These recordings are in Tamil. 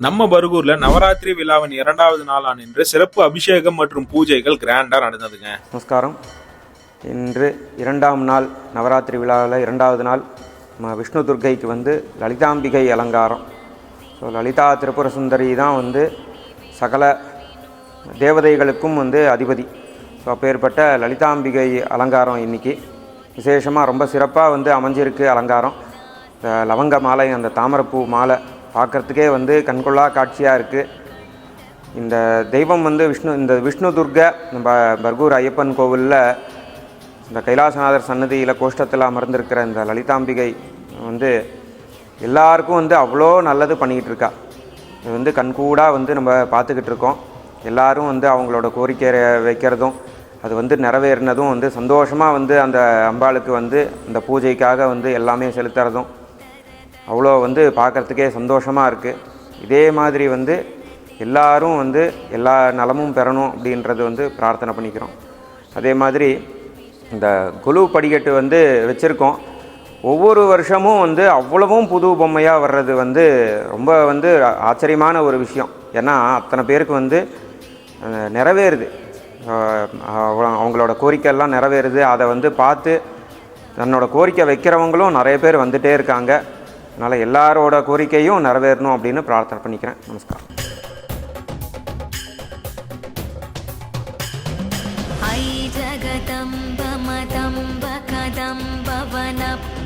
நம்ம பர்கூர்ல நவராத்திரி விழாவின் 2வது நாளான இன்று சிறப்பு அபிஷேகம் மற்றும் பூஜைகள் கிராண்டா நடந்ததுங்க. நமஸ்காரம். இன்று 2ஆம் நாள் நவராத்திரி விழாவில் 2வது நாள் விஷ்ணு துர்க்கைக்கு லலிதாம்பிகை அலங்காரம். ஸோ லலிதா திரிபுர சுந்தரி தான் சகல தேவதைகளுக்கும் அதிபதி. ஸோ அப்பேற்பட்ட லலிதாம்பிகை அலங்காரம் இன்றைக்கி விசேஷமாக ரொம்ப சிறப்பாக அமைஞ்சிருக்கு. அலங்காரம் லவங்க மாலை, அந்த தாமரைப்பூ மாலை பார்க்குறதுக்கே கண்கொள்ளா காட்சியாக இருக்குது. இந்த தெய்வம் இந்த விஷ்ணு துர்கை நம்ம பர்கூர் ஐயப்பன் கோவிலில் இந்த கைலாசநாதர் சன்னதியில் கோஷ்டத்தில் அமர்ந்திருக்கிற இந்த லலிதாம்பிகை எல்லாருக்கும் அவ்வளோ நல்லது பண்ணிக்கிட்டு இருக்கா. இது கண்கூடாக நம்ம பார்த்துக்கிட்டு இருக்கோம். எல்லோரும் அவங்களோட கோரிக்கை வைக்கிறதும் அது நிறைவேறினதும் சந்தோஷமாக அந்த அம்பாளுக்கு அந்த பூஜைக்காக எல்லாமே செலுத்துறதும் அவ்வளோ பார்க்குறதுக்கே சந்தோஷமாக இருக்குது. இதே மாதிரி எல்லாரும் எல்லா நலமும் பெறணும் அப்படின்றது பிரார்த்தனை பண்ணிக்கிறோம். அதே மாதிரி இந்த குழு படிக்கட்டு வச்சுருக்கோம். ஒவ்வொரு வருஷமும் அவ்வளவும் புது பொம்மையாக வர்றது ரொம்ப ஆச்சரியமான ஒரு விஷயம். ஏன்னா அத்தனை பேருக்கு நிறைவேறுது, அவங்களோட கோரிக்கையெல்லாம் நிறைவேறுது. அதை பார்த்து தன்னோட கோரிக்கை வைக்கிறவங்களும் நிறைய பேர் வந்துகிட்டே இருக்காங்க. அதனால் எல்லாரோட கோரிக்கையும் நிறைவேறணும் அப்படின்னு பிரார்த்தனை பண்ணிக்கிறேன். நமஸ்காரம்.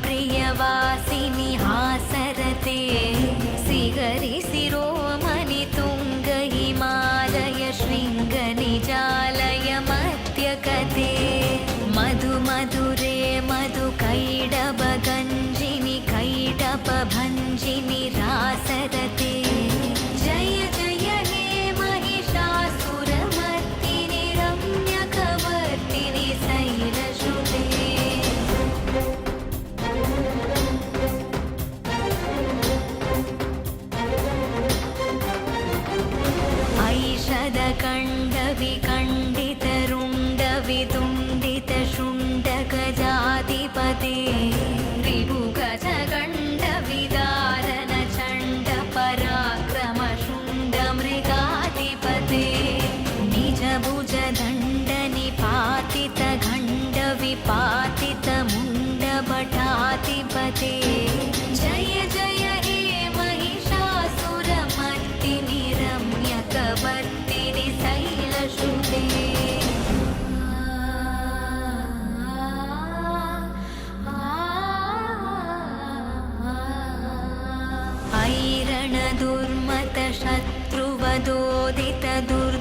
प्रियवासिनि हासरते सिगरि शिरोमणि तुंग हिमालय शृंग निजालय मध्यकते मधु मधुरे मधु कैडब गंजिनि कैडब भंजिनि रासरते जय जय हे महिषासुरमर्दिनि रम्यकवर्तिनि शैलसुते विकण्डितरुण्डवितुण्डितशुण्डगजाधिपते विभुगजगण्डविदारण चण्ड पराक्रमशुण्डमृगाधिपते निजभुजदण्डनिपातितखण्डविपातितमुण्डभटाधिपते जय जय हे महिषासुरमर्दिनि रम्यकवर्तिनि शैलसुते ऐरण दुर्मत शत्रुवदोदित दुर्